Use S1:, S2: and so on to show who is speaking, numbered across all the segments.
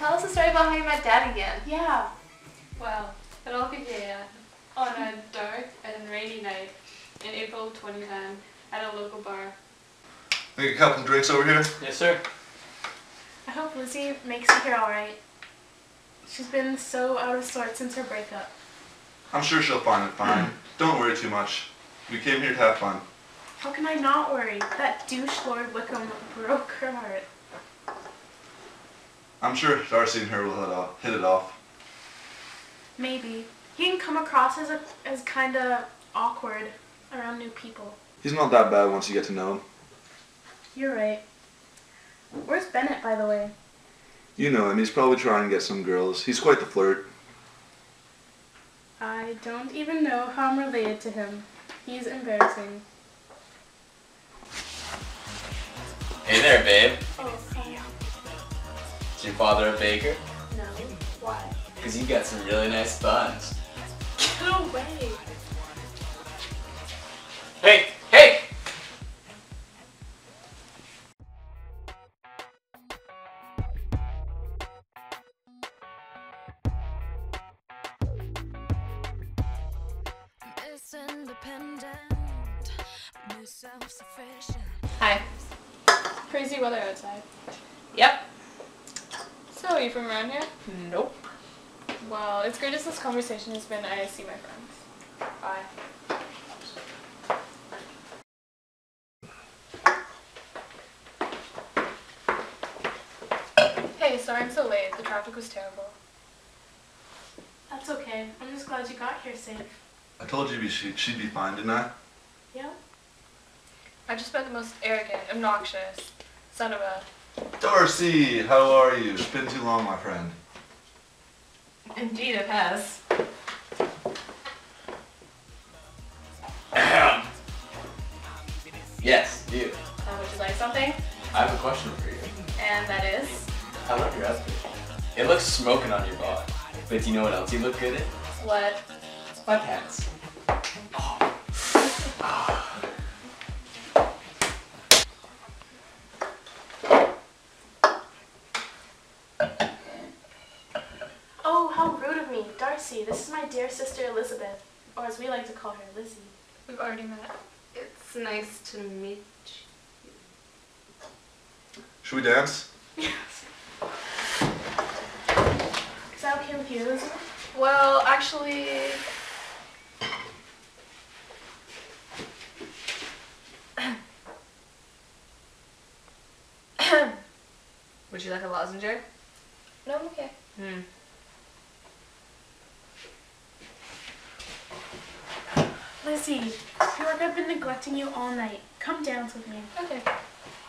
S1: tell us the story about how you met Dad again.
S2: Yeah.
S3: Well, it all began on a dark and rainy night in April 2010 at a local bar.
S4: Make a couple drinks over here?
S5: Yes, sir.
S2: I hope Lizzie makes it here alright. She's been so out of sorts since her breakup.
S4: I'm sure she'll find it fine. Don't worry too much. We came here to have fun.
S2: How can I not worry? That douche Lord Wickham broke her heart.
S4: I'm sure Darcy and her will hit it off.
S2: Maybe. He can come across as kinda awkward around new people.
S4: He's not that bad once you get to know him.
S2: You're right. Where's Bennett, by the way?
S4: You know him. He's probably trying to get some girls. He's quite the flirt.
S2: I don't even know how I'm related to him. He's embarrassing.
S5: Hey there, babe.
S2: Oh, hi.
S5: Is your father a baker?
S2: No. Why?
S5: Because you got some really nice buns.
S2: Get away!
S5: Hey! Hey!
S3: Hi. Crazy weather outside.
S1: Yep.
S3: So, are you from around here?
S1: Nope.
S3: Well, as great as this conversation has been, I see my friends. Bye. Hey, sorry I'm so late. The traffic was terrible.
S2: That's okay. I'm just glad you got here safe.
S4: I told you she'd be fine, didn't I?
S2: Yeah?
S3: I just met the most arrogant, obnoxious son of a...
S4: Darcy, how are you? It's been too long, my friend.
S1: Indeed it has.
S5: Yes, you.
S1: Would you like something?
S5: I have a question for you.
S1: And that is?
S5: I love your outfit. It looks smoking on your body. But do you know what else you look good in?
S1: What?
S5: Sweatpants.
S2: Oh, how rude of me. Darcy, this is my dear sister Elizabeth. Or as we like to call her, Lizzie.
S3: We've already met.
S1: It's nice to meet
S4: Should we dance?
S2: Yes. Is that okay with you, Elizabeth?
S3: Well, actually...
S1: Would you like a lozenge?
S3: No, I'm okay.
S2: Lizzie, I feel like I've been neglecting you all night. Come dance with me.
S3: Okay.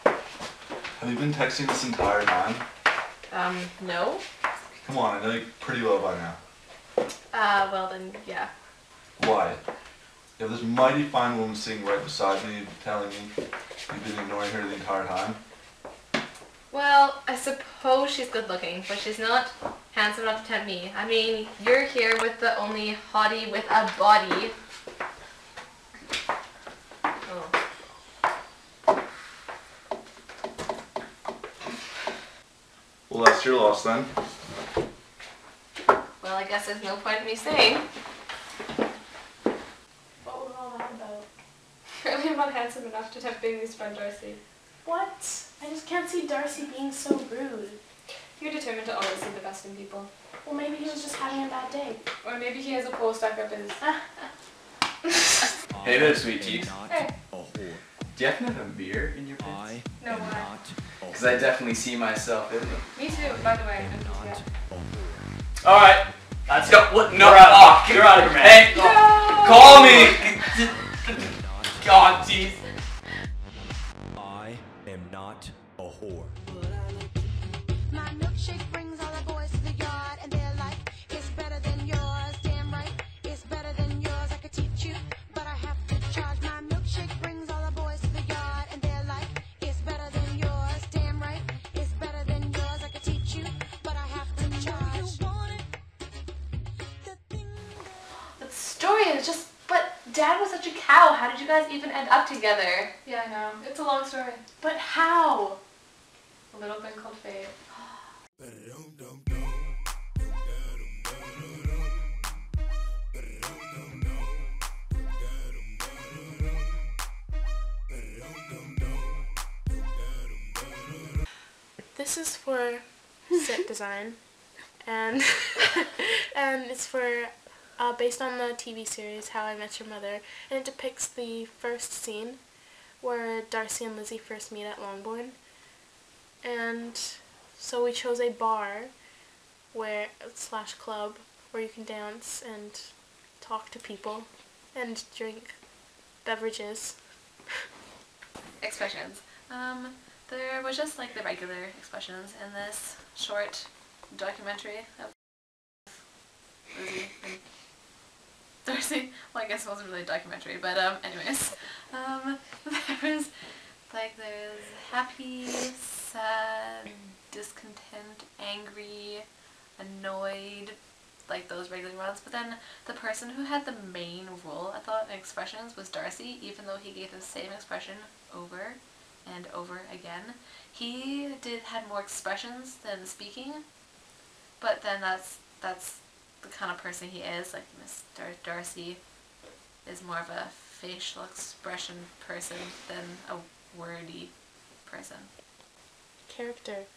S4: Have you been texting this entire time?
S1: No.
S4: Come on, I know you pretty well by now.
S1: Well then, yeah.
S4: Why? You have this mighty fine woman sitting right beside me telling me you've been ignoring her the entire time.
S1: Well, I suppose she's good looking, but she's not handsome enough to tempt me. I mean, you're here with the only hottie with a body. Oh.
S4: Well, that's your loss then.
S1: Well, I guess there's no point in me saying.
S2: What was all that about?
S3: Apparently I'm not handsome enough to tempt Bailey's friend Darcy.
S2: What? I just can't see Darcy being so rude.
S3: You're determined to always see the best in people.
S2: Well, maybe he was just having a bad day.
S3: Or maybe he has a pole stuck up his...
S5: Hey there, sweet cheeks.
S3: Hey.
S5: Do you happen to have a beer in your pants?
S3: No, why?
S5: Because I definitely see myself in them.
S3: Me too, by the way. Yeah.
S5: Alright, let's go. What? No, you're out of here, man. Hey,
S3: No!
S5: call me! God, jeez.
S6: I am not a whore.
S7: My milkshake brings all the boys to the yard, and they're like, it's better than yours. Damn right, it's better than yours. I could teach you, but I have to charge. My milkshake brings all the boys to the yard, and they're like, it's better than yours. Damn right, it's better than yours. I could teach you, but I have to charge. You want it?
S1: The story is just... But Dad was such a cow. How did you guys even end up together?
S3: Yeah, I know. It's a long story.
S2: But how?
S3: A little thing called fate.
S2: This is for set design, and and it's for based on the TV series How I Met Your Mother, and it depicts the first scene where Darcy and Lizzie first meet at Longbourn. And so we chose a bar where / club where you can dance and talk to people and drink beverages.
S1: Expressions. There was just like the regular expressions in this short documentary of Lizzie and Darcy. Well, I guess it wasn't really a documentary, but anyways. There's happy, sad, discontent, angry, annoyed, like those regular ones. But then the person who had the main role, I thought, in expressions was Darcy, even though he gave the same expression over and over again. He had more expressions than speaking, but then that's the kind of person he is. Like Mr. Darcy is more of a facial expression person than a wordy person.
S2: Character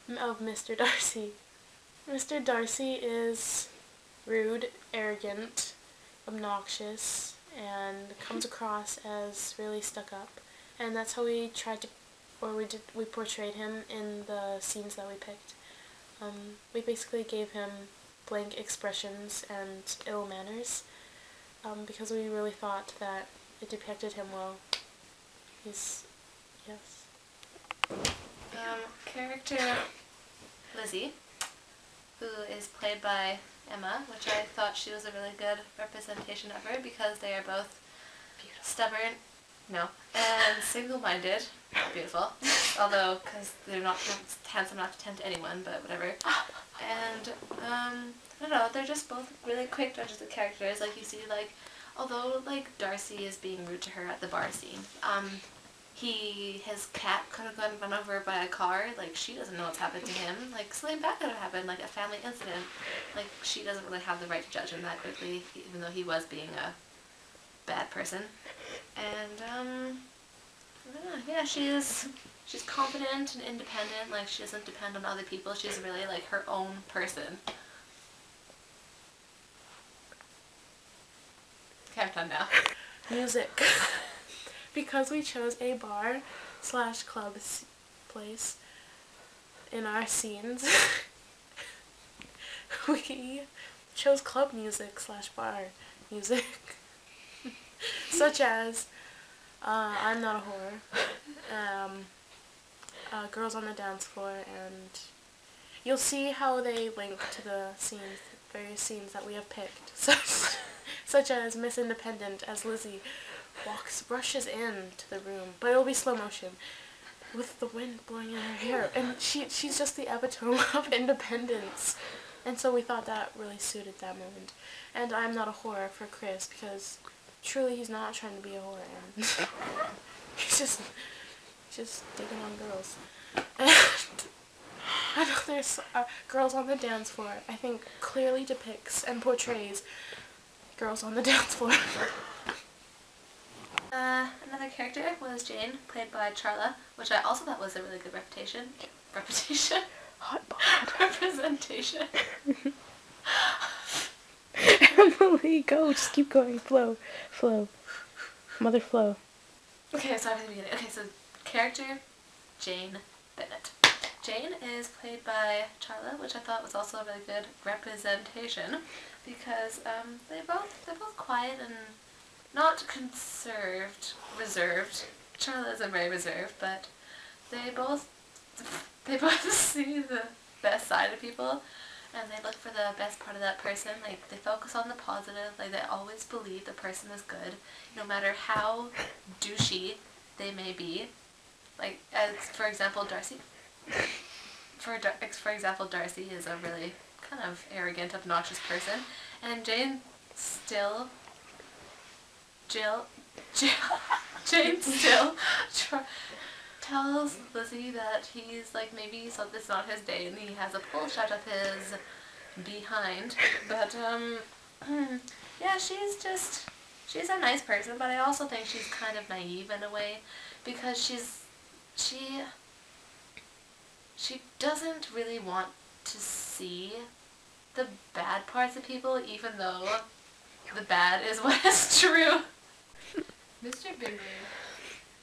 S2: of Mr. Darcy. Mr. Darcy is rude, arrogant, obnoxious, and comes across as really stuck up. And that's how we we portrayed him in the scenes that we picked. We basically gave him blank expressions and ill manners, because we really thought that it depicted him well. Yes.
S1: Character Lizzie, who is played by Emma, which I thought she was a really good representation of her because they are both stubborn, and single-minded. Beautiful. Although, because they're not handsome enough to tempt anyone, but whatever. And, I don't know, they're just both really quick judges of characters. Like, you see, like, although, like, Darcy is being rude to her at the bar scene, his cat could have gotten run over by a car. Like, she doesn't know what's happened to him. Like, something bad could have happened, like a family incident. Like, she doesn't really have the right to judge him that quickly, even though he was being a bad person. And, I don't know, yeah, she's confident and independent. Like, she doesn't depend on other people. She's really, like, her own person. Okay, I'm done now.
S2: Music. Because we chose a bar / club place in our scenes, we chose club music / bar music, such as I'm Not a Whore, Girls on the Dance Floor, and you'll see how they link to the various scenes that we have picked, such as Miss Independent as Lizzie rushes into the room, but it'll be slow motion, with the wind blowing in her hair, and she's just the epitome of independence, and so we thought that really suited that moment. And I'm Not a Whore for Chris, because truly he's not trying to be a whore, and he's just digging on girls. And another Girls on the Dance Floor, I think, clearly depicts and portrays girls on the dance floor.
S1: Another character was Jane, played by Charla, which I also thought was a really good representation.
S2: Emily, go, just keep going, flow, mother flow.
S1: Okay, sorry for the beginning. Okay, so character Jane Bennett. Jane is played by Charla, which I thought was also a really good representation because they're both quiet and not reserved. Charla isn't very reserved, but they both see the best side of people, and they look for the best part of that person. Like, they focus on the positive. Like, they always believe the person is good, no matter how douchey they may be. Like, as for example, Darcy. For example, Darcy is a really kind of arrogant, obnoxious person, and Jane still tells Lizzie that he's like, maybe it's not his day, and he has a pull shot of his behind. But yeah, she's a nice person, but I also think she's kind of naive in a way, because she she doesn't really want to see the bad parts of people, even though the bad is what is true.
S3: Mr. Bingley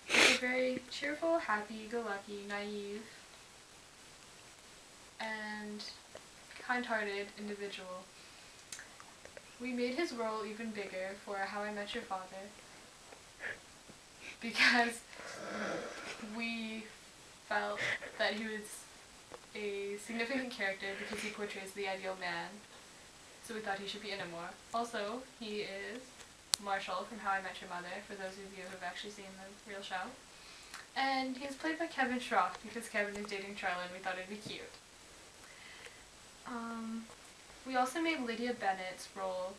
S3: is a very cheerful, happy-go-lucky, naive, and kind-hearted individual. We made his role even bigger for How I Met Your Father because we felt that he was a significant character because he portrays the ideal man, so we thought he should be in it more. Also, he is Marshall from How I Met Your Mother, for those of you who have actually seen the real show. And he's played by Kevin Schrock because Kevin is dating Charlotte and we thought it'd be cute. We also made Lydia Bennett's role.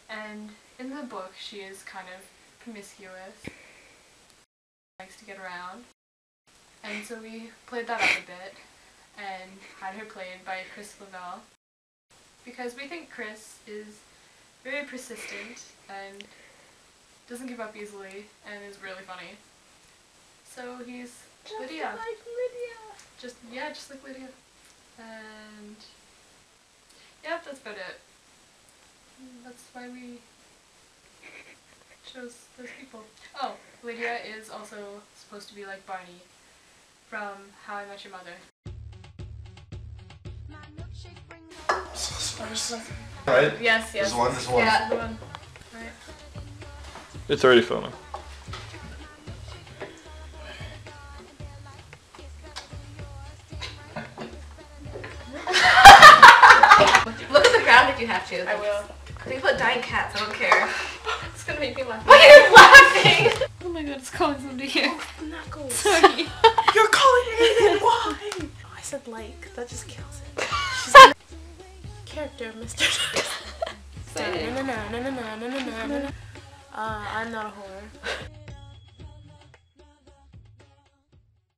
S3: And in the book she is kind of promiscuous, likes to get around. And so we played that up a bit and had her played by Chris Lavelle because we think Chris is very persistent and doesn't give up easily and is really funny. So he's just Lydia. Like Lydia. Just like Lydia. And yeah, that's about it. That's why we chose those people. Oh, Lydia is also supposed to be like Barney from How I Met Your Mother.
S4: Right?
S3: Yes.
S4: This one.
S3: Yeah, the one. Right.
S8: It's already filming.
S1: Look at the ground if you have to.
S3: I will.
S1: I think put dying cats, I don't care.
S3: It's gonna make me laugh.
S1: Why are you laughing?
S3: Oh my god, it's calling somebody here.
S2: Knuckles.
S3: Sorry.
S2: You're calling Aiden. Why? Oh, I said like. That just kills it. She's a character, Mr.
S3: Say it.
S2: No. I'm not a whore.